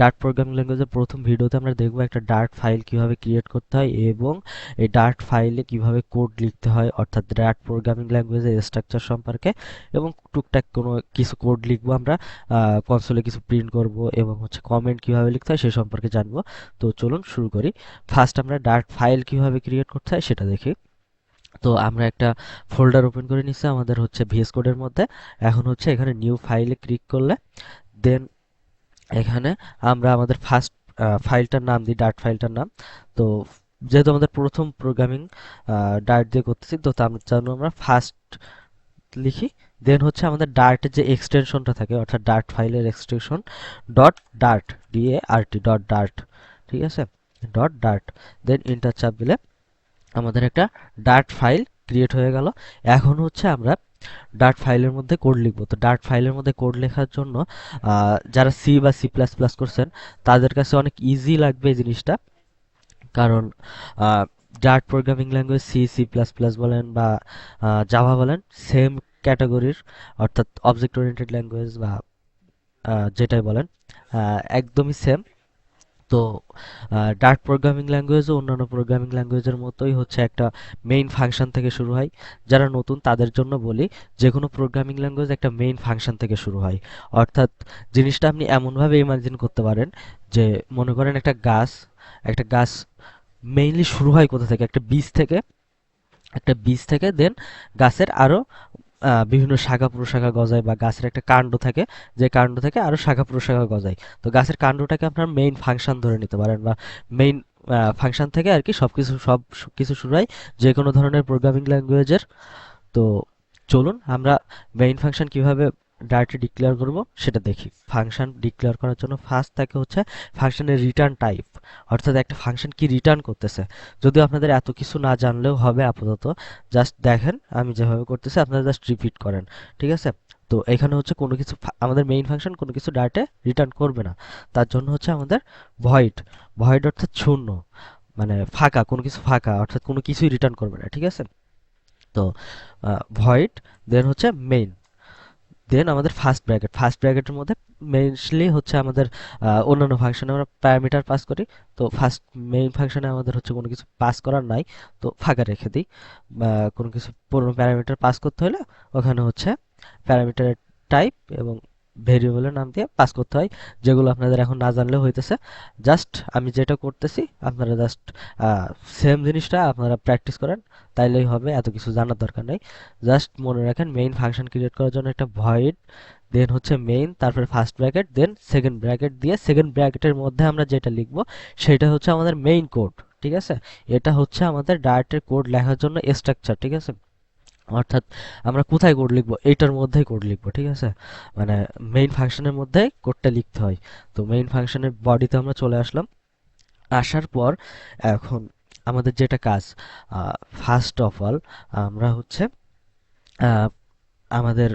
Dirt programming ল্যাঙ্গুয়েজের প্রথম ভিডিওতে আমরা দেখব একটা ডার্ট ফাইল কিভাবে ক্রিয়েট করতে হয় এবং এই ডার্ট ফাইলে কিভাবে কোড লিখতে হয়, অর্থাৎ ডার্ট প্রোগ্রামিং ল্যাঙ্গুয়েজের স্ট্রাকচার সম্পর্কে, এবং টুকটাক কোনো কিছু কোড লিখবো আমরা, কনসোলে কিছু প্রিন্ট করব এবং হচ্ছে কমেন্ট কিভাবে লিখতে হয় সে সম্পর্কে জানবো। তো চলুন শুরু করি। ফার্স্ট আমরা ডার্ট ফাইল কিভাবে ক্রিয়েট করতে হয় সেটা দেখি। তো আমরা একটা ফোল্ডার ওপেন করে নিচ্ছি আমাদের হচ্ছে ভিএস কোডের মধ্যে। এখন হচ্ছে এখানে নিউ ফাইলে ক্লিক করলে দেন এখানে আমরা আমাদের ফার্স্ট ফাইলটার নাম দিই, ডার্ট ফাইলটার নাম। তো যেহেতু আমাদের প্রথম প্রোগ্রামিং ডার্ট দিয়ে করতেছি, তো তার জন্য আমরা ফার্স্ট লিখি। দেন হচ্ছে আমাদের ডার্টের যে এক্সটেনশনটা থাকে, অর্থাৎ ডার্ট ফাইলের extension dot dart, DART dot dart, ঠিক আছে, ডট ডার্ট। দেন ইন্টার চাপ দিলে আমাদের একটা ডার্ট ফাইল ক্রিয়েট হয়ে গেল। এখন হচ্ছে আমরা ডার্ট ফাইলের মধ্যে কোড লিখব। তো ডার্ট ফাইলের মধ্যে কোড লেখার জন্য যারা সি বা C++ করছেন তাদের কাছে অনেক ইজি লাগবে এই জিনিসটা, কারণ ডার্ট প্রোগ্রামিং ল্যাঙ্গুয়েজ C++ বলেন বা জাভা বলেন, সেম ক্যাটাগরির, অর্থাৎ অবজেক্ট ওরিয়েন্টেড ল্যাঙ্গুয়েজ বা যেটাই বলেন, একদমই সেম। তো ডার্ট প্রোগ্রামিং ল্যাঙ্গুয়েজও অন্যান্য প্রোগ্রামিং ল্যাঙ্গুয়েজের মতোই হচ্ছে একটা মেইন ফাংশন থেকে শুরু হয়। যারা নতুন তাদের জন্য বলি, যে কোনো প্রোগ্রামিং ল্যাঙ্গুয়েজ একটা মেইন ফাংশন থেকে শুরু হয়। অর্থাৎ জিনিসটা আপনি এমনভাবে ইমাজিন করতে পারেন যে, মনে করেন একটা গাছ মেইনলি শুরু হয় কোথা থেকে, একটা বীজ থেকে দেন গাছের আরো বিভিন্ন শাখা প্রশাখা গজায়, বা গাছের একটা কাণ্ড থাকে, যে কাণ্ড থেকে আরো শাখা প্রশাখা গজায়। তো গাছের কাণ্ডটাকে আপনার মেইন ফাংশন ধরে নিতে পারেন, বা মেইন ফাংশন থেকে আর কি সবকিছু শুরু হয় যে কোনো ধরনের প্রোগ্রামিং ল্যাঙ্গুয়েজের। তো চলুন আমরা মেইন ফাংশন কিভাবে ডাইরেক্টলি ডিক্লেয়ার করব সেটা দেখি। ফাংশন ডিক্লেয়ার করার জন্য ফার্স্ট থাকে হচ্ছে ফাংশনের রিটার্ন টাইপ, অর্থাৎ একটা ফাংশন কি রিটার্ন করতেছে। যদিও আপনাদের এত কিছু না জানলেও হবে আপাতত, জাস্ট দেখেন আমি যেভাবে করতেছি আপনারা জাস্ট রিপিট করেন, ঠিক আছে। তো এখানে হচ্ছে কোনো কিছু আমাদের মেইন ফাংশন কোনো কিছু ডাটায় রিটার্ন করবে না। তার জন্য হচ্ছে আমাদের ভয়েড, ভয়েড অর্থাৎ শূন্য, মানে ফাঁকা, কোনো কিছু ফাঁকা, অর্থাৎ কোনো কিছুই রিটার্ন করবে না, ঠিক আছে। তো ভয়েড দেন হচ্ছে মেইন, দেন আমাদের ফার্স্ট ব্র্যাকেটের মধ্যে মেইনলি হচ্ছে আমাদের অন্যান্য ফাংশনে আমরা প্যারামিটার পাস করি। তো ফার্স্ট মেইন ফাংশনে আমাদের হচ্ছে কোনো কিছু পাস করার নাই, তো ফাঁকা রেখে দিই। বা কোনো কিছু পুরনো প্যারামিটার পাস করতে হলে ওখানে হচ্ছে প্যারামিটারের টাইপ এবং ভেরিয়েবলের নাম দিয়ে পাস করতে হয়, যেগুলো আপনাদের এখন না জানলেও হইতেছে। জাস্ট আমি যেটা করতেছি আপনারা জাস্ট সেম জিনিসটা আপনারা প্র্যাকটিস করেন, তাইলেই হবে, এত কিছু জানার দরকার নেই। জাস্ট মনে রাখেন মেইন ফাংশন ক্রিয়েট করার জন্য একটা ভয়েড, দেন হচ্ছে মেইন, তারপরে first bracket, then second bracket দিয়ে সেকেন্ড ব্র্যাকেটের মধ্যে আমরা যেটা লিখবো সেটা হচ্ছে আমাদের মেইন কোড, ঠিক আছে। এটা হচ্ছে আমাদের ডাইরেক্টের কোড লেখার জন্য স্ট্রাকচার, ঠিক আছে। অর্থাৎ আমরা কোথায় কোড লিখবো, এইটার মধ্যেই কোড লিখবো, ঠিক আছে। মানে মেইন ফাংশনের মধ্যে কোডটা লিখতে হয়। তো মেইন ফাংশনের বডিতে আমরা চলে আসলাম। আসার পর এখন আমাদের যেটা কাজ, ফার্স্ট অফ অল আমরা হচ্ছে আহ, আমাদের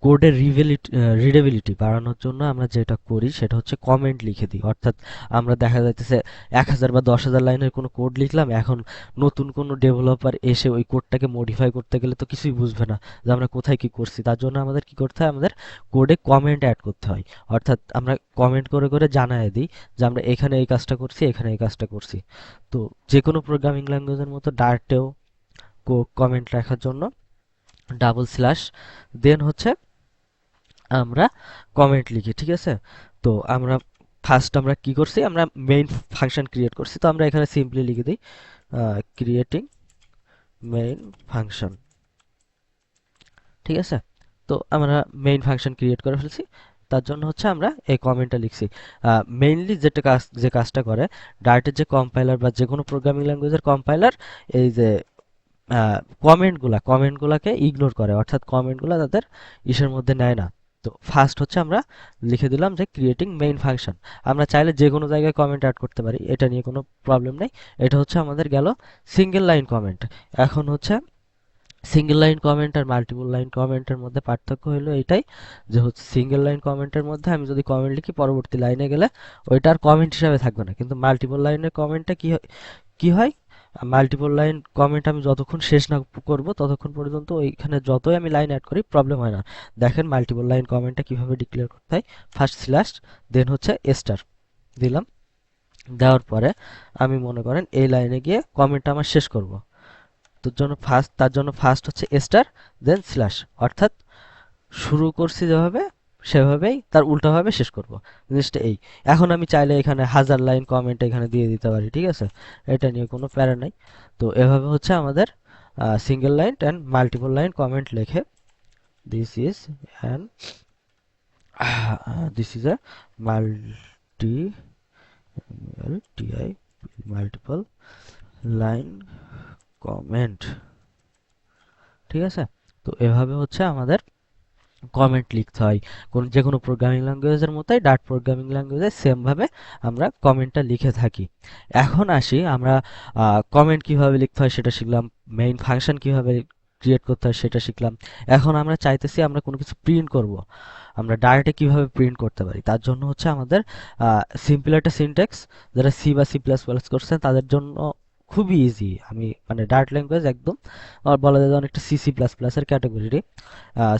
কোডের রিডেবিলিটি বাড়ানোর জন্য আমরা যেটা করি সেটা হচ্ছে কমেন্ট লিখে দিই। অর্থাৎ আমরা দেখা যাইতেছে 1000 বা 10,000 লাইনের কোনো কোড লিখলাম, এখন নতুন কোনো ডেভেলপার এসে ওই কোডটাকে মডিফাই করতে গেলে তো কিছুই বুঝবে না যে আমরা কোথায় কি করছি। তার জন্য আমাদের কি করতে হয়, আমাদের কোডে কমেন্ট অ্যাড করতে হয়। অর্থাৎ আমরা কমেন্ট করে করে জানায় দিই যে আমরা এখানে এই কাজটা করছি, এখানে এই কাজটা করছি। তো যে কোনো প্রোগ্রামিং ল্যাঙ্গুয়েজের মতো ডার্টেও কমেন্ট রাখার জন্য ডাবল স্ল্যাশ দেন হচ্ছে আমরা কমেন্ট লিখি, ঠিক আছে। তো আমরা কি করছি, আমরা মেইন ফাংশন ক্রিয়েট করছি। তো আমরা এখানে সিম্পলি লিখে দিই ক্রিয়েটিং মেইন ফাংশন, ঠিক আছে। তো আমরা মেইন ফাংশন ক্রিয়েট করে ফেলছি, তার জন্য হচ্ছে আমরা এই কমেন্টটা লিখছি। মেইনলি যে কাজটা করে ডার্টের যে কম্পাইলার বা যে কোনো প্রোগ্রামিং ল্যাঙ্গুয়েজের কম্পাইলার, এই যে কমেন্টগুলাকে ইগনোর করে, অর্থাৎ কমেন্টগুলা তাদের ইসের মধ্যে নেয় না। তো ফার্স্ট হচ্ছে আমরা লিখে দিলাম যে ক্রিয়েটিং মেইন ফাংশন। আমরা চাইলে যে কোনো জায়গায় কমেন্ট অ্যাড করতে পারি, এটা নিয়ে কোনো প্রবলেম নেই। এটা হচ্ছে আমাদের গেল সিঙ্গেল লাইন কমেন্ট। এখন হচ্ছে সিঙ্গেল লাইন কমেন্ট আর মাল্টিপল লাইন কমেন্টের মধ্যে পার্থক্য হলো এটাই, যে হচ্ছে সিঙ্গেল লাইন কমেন্টের মধ্যে আমি যদি কমেন্ট লিখি পরবর্তী লাইনে গেলে ওইটা আর কমেন্ট হিসাবে থাকবে না, কিন্তু মাল্টিপল লাইনের কমেন্টটা কি হয়, মাল্টিপল লাইন কমেন্ট আমি যতক্ষণ শেষ না করব ততক্ষণ পর্যন্ত ওইখানে যতই আমি লাইন অ্যাড করি প্রবলেম হয় না। দেখেন মাল্টিপল লাইন কমেন্টটা কিভাবে ডিক্লেয়ার করতে হয়, ফার্স্ট স্ল্যাশ দেন হচ্ছে স্টার, দিলাম। দেওয়ার পরে আমি মনে করেন এই লাইনে গিয়ে কমেন্টটা আমার শেষ করব। তার জন্য ফার্স্ট হচ্ছে স্টার, দেন স্ল্যাশ, অর্থাৎ শুরু করছি যেভাবে সেভাবেই তার উল্টাভাবে শেষ করব। জিনিসটা এই। এখন আমি চাইলে এখানে 1000 লাইন কমেন্ট এখানে দিয়ে দিতে পারি, ঠিক আছে? এটা নিয়ে কোনো প্যারা নাই। তো এভাবে হচ্ছে আমাদের single line and multiple line comment লিখে this is an this is a multi LTI multiple line comment, ঠিক আছে? তো এভাবে হচ্ছে আমাদের কমেন্ট লিখতে হয়। যে কোনো প্রোগ্রামিং ল্যাঙ্গুয়েজের মতোই ডার্ট প্রোগ্রামিং ল্যাঙ্গুয়েজে সেম ভাবে আমরা কমেন্টটা লিখে থাকি। এখন আসি আমরা কমেন্ট কিভাবে লিখতে হয় সেটা শিখলাম, মেইন ফাংশন কিভাবে ক্রিয়েট করতে হয় সেটা শিখলাম। এখন আমরা চাইতেছি আমরা কোনো কিছু প্রিন্ট করব, আমরা ডার্টে কিভাবে প্রিন্ট করতে পারি। তার জন্য হচ্ছে আমাদের সিম্পল একটা সিনট্যাক্স, যারা সি বা সি প্লাস প্লাস করছেন তাদের জন্য খুবই ইজি। আমি মানে ডার্ট ল্যাঙ্গুয়েজ একদম আর বলা যায় যে অনেকটা সি সি প্লাস প্লাসের ক্যাটাগরি।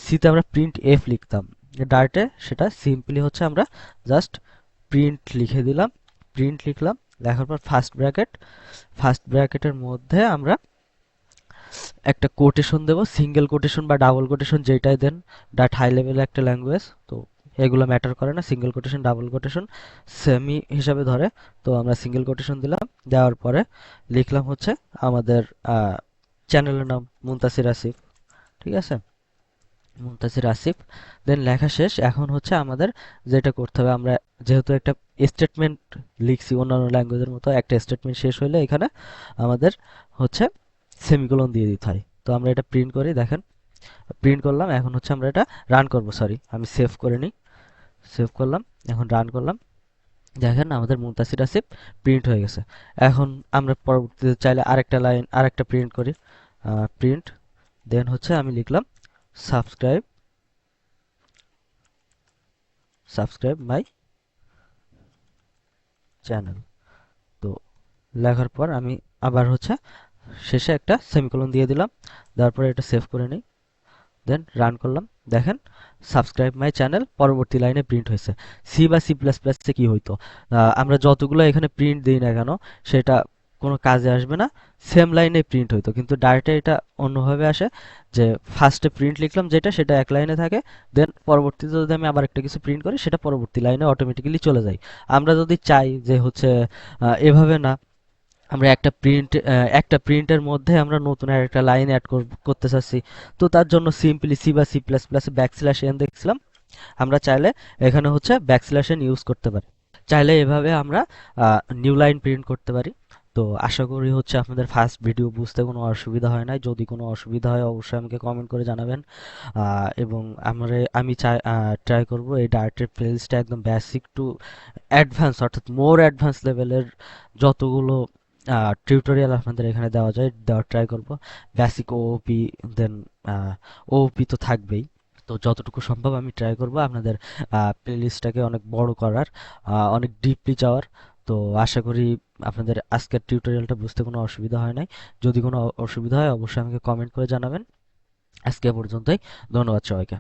সিতে আমরা প্রিন্ট এফ লিখতাম, ডার্টে সেটা সিম্পলি হচ্ছে আমরা জাস্ট প্রিন্ট লিখে দিলাম। প্রিন্ট লিখলাম, লেখার পর ফার্স্ট ব্র্যাকেটের মধ্যে আমরা একটা কোটেশন দেব, সিঙ্গেল কোটেশন বা ডাবল কোটেশন যেটাই দেন। ডার্ট হাই লেভেলের একটা ল্যাঙ্গুয়েজ, তো এগুলো ম্যাটার করে না, single quotation double quotation semi হিসাবে ধরে। তো আমরা সিঙ্গেল কোটেশন দিলাম, দেওয়ার পরে লিখলাম হচ্ছে আমাদের চ্যানেলের নাম মুনতাসির আসিফ, ঠিক আছে? মুনতাসির আসিফ, দেন লেখা শেষ। এখন হচ্ছে আমাদের যেটা করতে হবে, আমরা যেহেতু একটা স্টেটমেন্ট লিখছি অন্যান্য ল্যাঙ্গুয়েজের মতো, একটা স্টেটমেন্ট শেষ হলে এখানে আমাদের হচ্ছে সেমিকোলন দিয়ে দিতে হয়। তো আমরা এটা প্রিন্ট করি, দেখেন প্রিন্ট করলাম। এখন হচ্ছে আমরা এটা রান করব, সরি আমি সেভ করে নিই, সেভ করলাম, এখন রান করলাম। দেখেন আমাদের মুনতাসির আসিফ প্রিন্ট হয়ে গেছে। এখন আমরা পরবর্তীতে চাইলে আরেকটা লাইন আরেকটা প্রিন্ট করি, প্রিন্ট, দেন হচ্ছে আমি লিখলাম সাবস্ক্রাইব সাবস্ক্রাইব মাই চ্যানেল। তো লেখার পর আমি আবার হচ্ছে শেষে একটা সেমিকোলন দিয়ে দিলাম, দেওয়ার পরে এটা সেভ করে নিই, দেন রান করলাম। দেখেন সাবস্ক্রাইব মাই চ্যানেল পরবর্তী লাইনে প্রিন্ট হয়েছে। সি বা সি প্লাস প্লাসে কি হইতো, আমরা যতগুলো এখানে প্রিন্ট দিই না কেন সেটা কোনো কাজে আসবে না, সেম লাইনে প্রিন্ট হইতো। কিন্তু ডাইরেক্টে এটা অন্যভাবে আসে, যে ফার্স্টে প্রিন্ট লিখলাম যেটা সেটা এক লাইনে থাকে, দেন পরবর্তীতে যদি আমি আবার একটা কিছু প্রিন্ট করি সেটা পরবর্তী লাইনে অটোমেটিক্যালি চলে যায়। আমরা যদি চাই যে হচ্ছে এভাবে না, আমরা একটা প্রিন্টের মধ্যে আমরা নতুন আর একটা লাইন অ্যাড করতে চাচ্ছি, তো তার জন্য সিম্পলি সি বা C plus plus backslash n দেখছিলাম, আমরা চাইলে এখানে হচ্ছে ব্যাকস্ল্যাশ এন ইউজ করতে পারি। চাইলে এভাবে আমরা নিউ লাইন প্রিন্ট করতে পারি। তো আশা করি হচ্ছে আপনাদের ফার্স্ট ভিডিও বুঝতে কোনো অসুবিধা হয় নাই। যদি কোনো অসুবিধা হয় অবশ্যই আমাকে কমেন্ট করে জানাবেন। এবং আমি ট্রাই করব এই ডার্টের প্লেলিস্টটা একদম বেসিক টু অ্যাডভান্স, অর্থাৎ মোর অ্যাডভান্স লেভেলের যতগুলো টিউটোরিয়াল আপনাদের এখানে দেওয়া যায় দেওয়ার ট্রাই করব। বেসিক ওওপি, দেন ওওপি তো থাকবেই। তো যতটুকু সম্ভব আমি ট্রাই করব আপনাদের প্লেলিস্টটাকে অনেক বড় করার, অনেক ডিপলি যাওয়ার। তো আশা করি আপনাদের আজকের টিউটোরিয়ালটা বুঝতে কোনো অসুবিধা হয় নাই। যদি কোনো অসুবিধা হয় অবশ্যই আমাকে কমেন্ট করে জানাবেন। আজকে এ পর্যন্তই। ধন্যবাদ সবাইকে।